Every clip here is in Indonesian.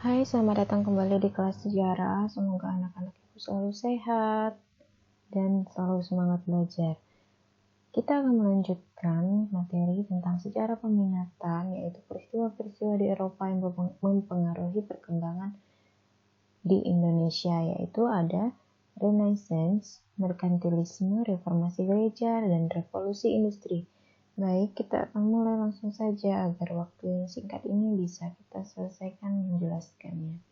Hai, selamat datang kembali di kelas sejarah. Semoga anak-anak ibu selalu sehat dan selalu semangat belajar. Kita akan melanjutkan materi tentang sejarah peminatan, yaitu peristiwa-peristiwa di Eropa yang mempengaruhi perkembangan di Indonesia, yaitu ada Renaissance, merkantilisme, reformasi gereja, dan revolusi industri. Baik, kita akan mulai langsung saja agar waktu yang singkat ini bisa kita selesaikan menjelaskannya.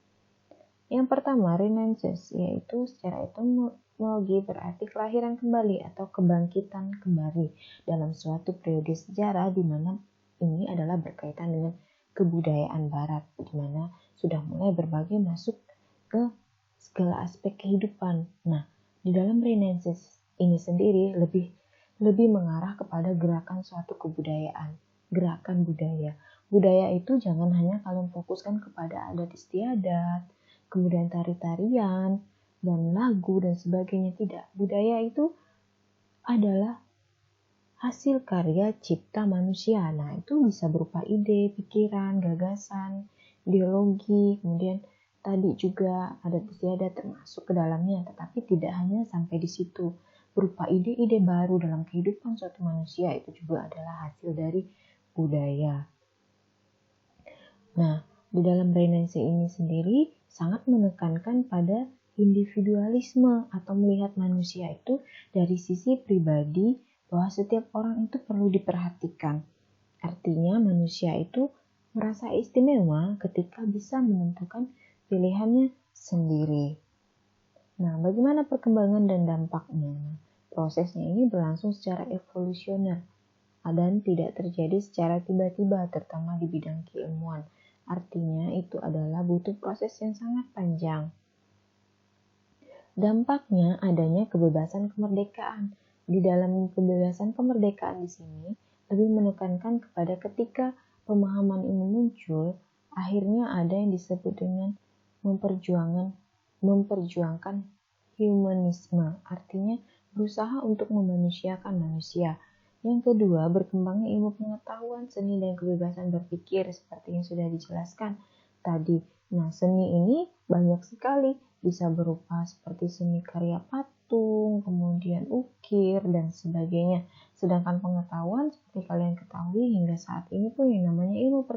Yang pertama, Renaissance, yaitu secara etimologi berarti kelahiran kembali atau kebangkitan kembali dalam suatu periode sejarah di mana ini adalah berkaitan dengan kebudayaan barat, di mana sudah mulai berbagai masuk ke segala aspek kehidupan. Nah, di dalam Renaissance ini sendiri lebih mengarah kepada gerakan suatu kebudayaan, gerakan budaya. Budaya itu jangan hanya kalian fokuskan kepada adat istiadat, kemudian tari-tarian, dan lagu, dan sebagainya. Tidak, budaya itu adalah hasil karya cipta manusia. Nah, itu bisa berupa ide, pikiran, gagasan, ideologi, kemudian tadi juga adat istiadat termasuk ke dalamnya, tetapi tidak hanya sampai di situ. Berupa ide-ide baru dalam kehidupan suatu manusia, itu juga adalah hasil dari budaya. Nah, di dalam Renaissance ini sendiri sangat menekankan pada individualisme atau melihat manusia itu dari sisi pribadi, bahwa setiap orang itu perlu diperhatikan. Artinya manusia itu merasa istimewa ketika bisa menentukan pilihannya sendiri. Nah, bagaimana perkembangan dan dampaknya? Prosesnya ini berlangsung secara evolusioner dan tidak terjadi secara tiba-tiba, terutama di bidang keilmuan. Artinya itu adalah butuh proses yang sangat panjang. Dampaknya adanya kebebasan kemerdekaan. Di dalam kebebasan kemerdekaan di sini lebih menekankan kepada ketika pemahaman ini muncul, akhirnya ada yang disebut dengan memperjuangkan humanisme, artinya berusaha untuk memanusiakan manusia. Yang kedua, berkembangnya ilmu pengetahuan, seni, dan kebebasan berpikir seperti yang sudah dijelaskan tadi. Nah, seni ini banyak sekali, bisa berupa seperti seni karya patung, kemudian ukir, dan sebagainya. Sedangkan pengetahuan, seperti kalian ketahui, hingga saat ini pun yang namanya ilmu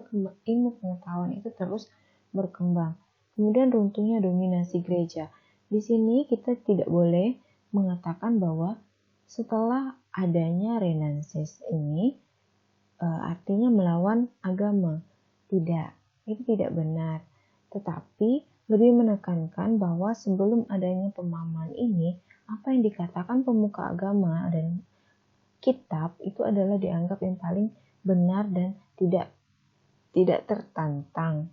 pengetahuan itu terus berkembang. Kemudian runtuhnya dominasi gereja. Di sini kita tidak boleh mengatakan bahwa setelah adanya Renaissance ini artinya melawan agama. Tidak, itu tidak benar. Tetapi lebih menekankan bahwa sebelum adanya pemahaman ini, apa yang dikatakan pemuka agama dan kitab itu adalah dianggap yang paling benar dan tidak tertentang.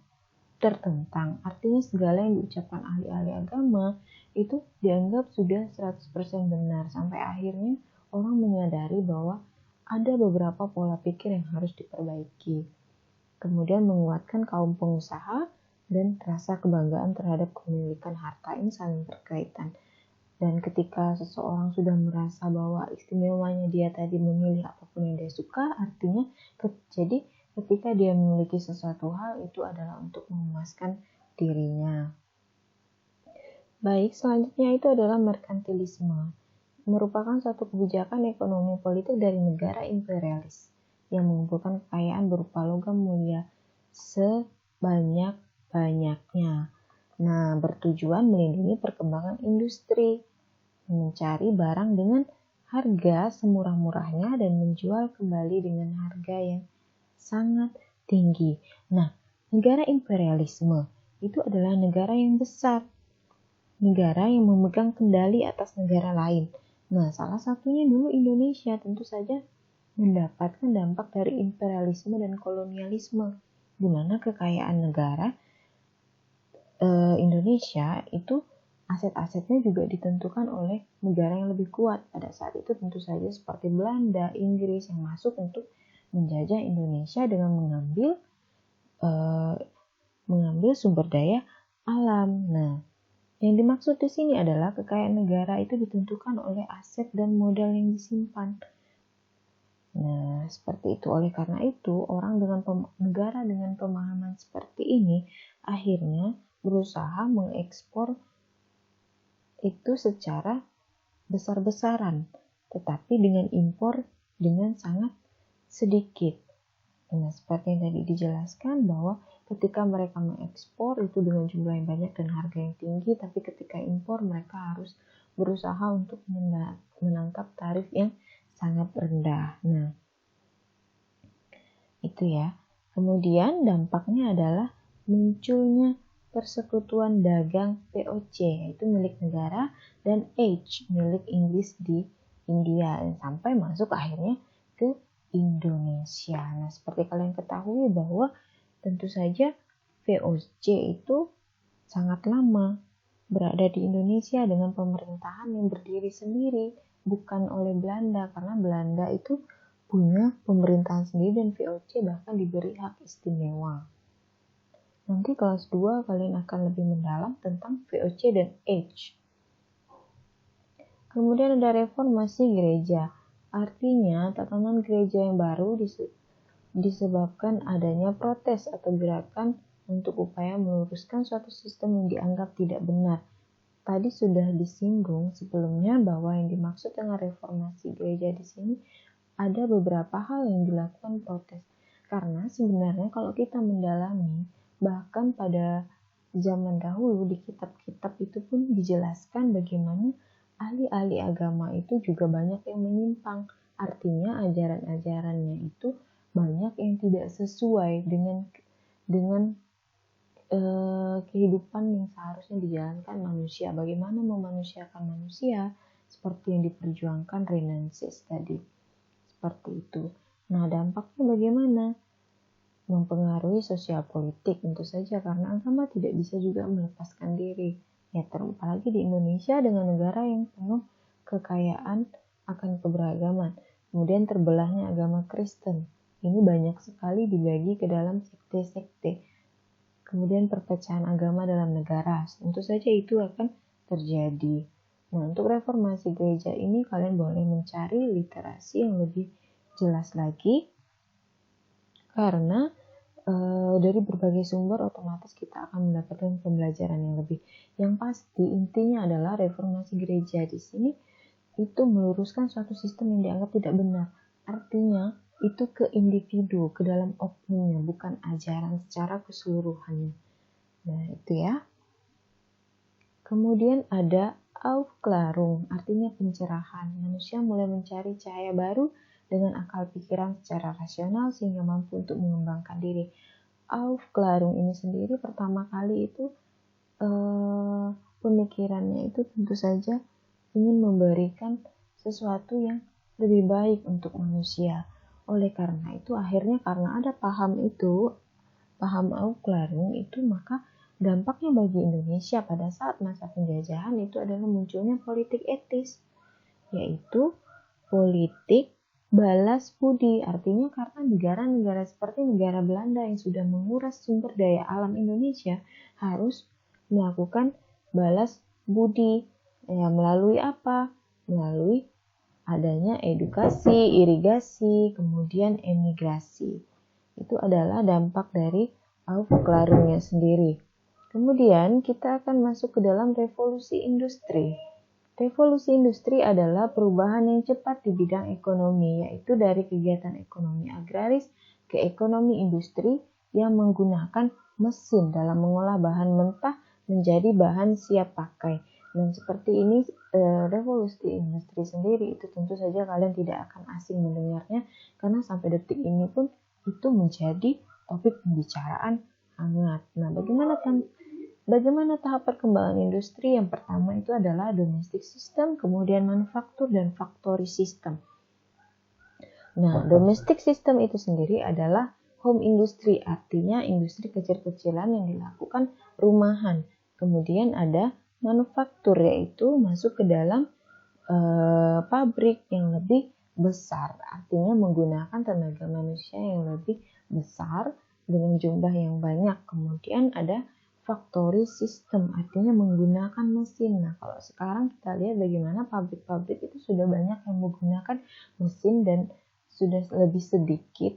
Artinya segala yang diucapkan ahli-ahli agama itu dianggap sudah 100% benar, sampai akhirnya orang menyadari bahwa ada beberapa pola pikir yang harus diperbaiki. Kemudian menguatkan kaum pengusaha dan rasa kebanggaan terhadap kepemilikan harta ini saling berkaitan. Dan ketika seseorang sudah merasa bahwa istimewanya dia tadi memilih apapun yang dia suka, artinya jadi ketika dia memiliki sesuatu hal itu adalah untuk memuaskan dirinya. Baik, selanjutnya itu adalah merkantilisme. Merupakan suatu kebijakan ekonomi politik dari negara imperialis yang mengumpulkan kekayaan berupa logam mulia sebanyak-banyaknya. Nah, bertujuan melindungi perkembangan industri, mencari barang dengan harga semurah-murahnya dan menjual kembali dengan harga yang sangat tinggi. Nah, negara imperialisme itu adalah negara yang besar, negara yang memegang kendali atas negara lain. Nah, salah satunya dulu Indonesia tentu saja mendapatkan dampak dari imperialisme dan kolonialisme, di mana kekayaan negara Indonesia itu aset-asetnya juga ditentukan oleh negara yang lebih kuat. Pada saat itu tentu saja seperti Belanda, Inggris yang masuk untuk menjajah Indonesia dengan mengambil sumber daya alam. Nah, yang dimaksud di sini adalah kekayaan negara itu ditentukan oleh aset dan modal yang disimpan. Nah, seperti itu. Oleh karena itu, negara dengan pemahaman seperti ini akhirnya berusaha mengekspor itu secara besar-besaran, tetapi dengan impor dengan sangat sedikit. Nah, seperti yang tadi dijelaskan bahwa ketika mereka mengekspor itu dengan jumlah yang banyak dan harga yang tinggi, tapi ketika impor mereka harus berusaha untuk menangkap tarif yang sangat rendah. Nah, itu ya. Kemudian dampaknya adalah munculnya persekutuan dagang VOC, yaitu milik negara, dan H milik Inggris di India, dan sampai masuk akhirnya ke Indonesia. Nah, seperti kalian ketahui bahwa tentu saja VOC itu sangat lama berada di Indonesia dengan pemerintahan yang berdiri sendiri, bukan oleh Belanda, karena Belanda itu punya pemerintahan sendiri dan VOC bahkan diberi hak istimewa. Nanti kelas 2 kalian akan lebih mendalam tentang VOC dan H. Kemudian ada reformasi gereja. Artinya tatanan gereja yang baru disebabkan adanya protes atau gerakan untuk upaya meluruskan suatu sistem yang dianggap tidak benar. Tadi sudah disinggung sebelumnya bahwa yang dimaksud dengan reformasi gereja di sini ada beberapa hal yang dilakukan protes. Karena sebenarnya kalau kita mendalami, bahkan pada zaman dahulu di kitab-kitab itu pun dijelaskan bagaimana ahli-ahli agama itu juga banyak yang menyimpang. Artinya ajaran-ajarannya itu banyak yang tidak sesuai dengan kehidupan yang seharusnya dijalankan manusia. Bagaimana memanusiakan manusia seperti yang diperjuangkan Renaissance tadi. Seperti itu. Nah, dampaknya bagaimana? Mempengaruhi sosial politik tentu saja, karena agama tidak bisa juga melepaskan diri. Ya, apalagi di Indonesia dengan negara yang penuh kekayaan akan keberagaman. Kemudian terbelahnya agama Kristen. Ini banyak sekali dibagi ke dalam sekte-sekte. Kemudian perpecahan agama dalam negara. Tentu saja itu akan terjadi. Nah, untuk reformasi gereja ini kalian boleh mencari literasi yang lebih jelas lagi. Karena dari berbagai sumber otomatis kita akan mendapatkan pembelajaran yang lebih. Yang pasti intinya adalah reformasi gereja di sini itu meluruskan suatu sistem yang dianggap tidak benar. Artinya itu ke individu, ke dalam oknumnya, bukan ajaran secara keseluruhannya. Nah, itu ya. Kemudian ada Aufklärung, artinya pencerahan. Manusia mulai mencari cahaya baru dengan akal pikiran secara rasional sehingga mampu untuk mengembangkan diri. Aufklärung ini sendiri pertama kali itu pemikirannya itu tentu saja ingin memberikan sesuatu yang lebih baik untuk manusia. Oleh karena itu akhirnya karena ada paham Aufklärung itu, maka dampaknya bagi Indonesia pada saat masa penjajahan itu adalah munculnya politik etis, yaitu politik balas budi. Artinya karena negara-negara seperti negara Belanda yang sudah menguras sumber daya alam Indonesia harus melakukan balas budi. Ya, melalui apa? Melalui adanya edukasi, irigasi, kemudian emigrasi. Itu adalah dampak dari Aufklärungnya sendiri. Kemudian kita akan masuk ke dalam revolusi industri. Revolusi industri adalah perubahan yang cepat di bidang ekonomi, yaitu dari kegiatan ekonomi agraris ke ekonomi industri yang menggunakan mesin dalam mengolah bahan mentah menjadi bahan siap pakai. Dan seperti ini revolusi industri sendiri itu tentu saja kalian tidak akan asing mendengarnya, karena sampai detik ini pun itu menjadi topik pembicaraan hangat. Nah, bagaimana tahap perkembangan industri? Yang pertama itu adalah domestic system, kemudian manufaktur dan factory system. Nah, domestic system itu sendiri adalah home industry, artinya industri kecil-kecilan yang dilakukan rumahan. Kemudian ada manufaktur, yaitu masuk ke dalam pabrik yang lebih besar, artinya menggunakan tenaga manusia yang lebih besar dengan jumlah yang banyak. Kemudian ada factory system, artinya menggunakan mesin. Nah, kalau sekarang kita lihat bagaimana pabrik-pabrik itu sudah banyak yang menggunakan mesin dan sudah lebih sedikit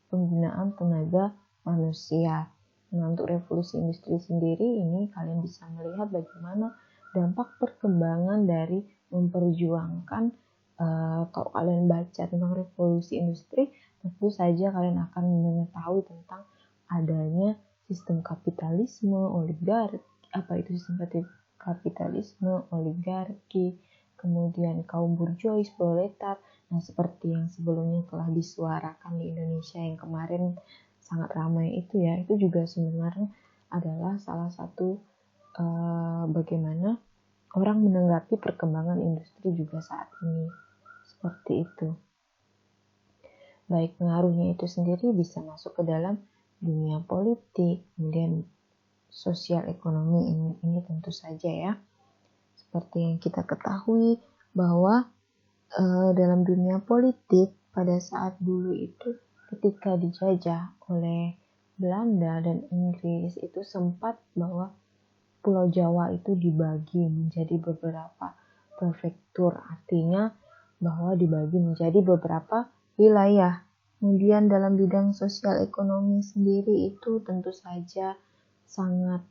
penggunaan tenaga manusia. Nah, untuk revolusi industri sendiri ini kalian bisa melihat bagaimana dampak perkembangan dari memperjuangkan kalau kalian baca tentang revolusi industri, tentu saja kalian akan mengetahui tentang adanya sistem kapitalisme, oligarki, apa itu sistem kapitalisme, oligarki, kemudian kaum burjuis, proletar. Nah, seperti yang sebelumnya telah disuarakan di Indonesia yang kemarin sangat ramai itu ya, itu juga sebenarnya adalah salah satu bagaimana orang menanggapi perkembangan industri juga saat ini. Seperti itu. Baik, pengaruhnya itu sendiri bisa masuk ke dalam dunia politik, kemudian sosial ekonomi ini tentu saja ya. Seperti yang kita ketahui bahwa dalam dunia politik pada saat dulu itu ketika dijajah oleh Belanda dan Inggris itu sempat bahwa Pulau Jawa itu dibagi menjadi beberapa prefektur, artinya bahwa dibagi menjadi beberapa wilayah. Kemudian dalam bidang sosial ekonomi sendiri itu tentu saja sangat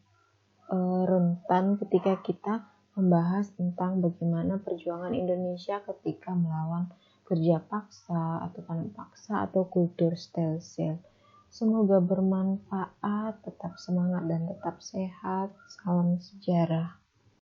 rentan ketika kita membahas tentang bagaimana perjuangan Indonesia ketika melawan kerja paksa atau tanam paksa atau kultur stel-sel. Semoga bermanfaat, tetap semangat dan tetap sehat. Salam sejarah.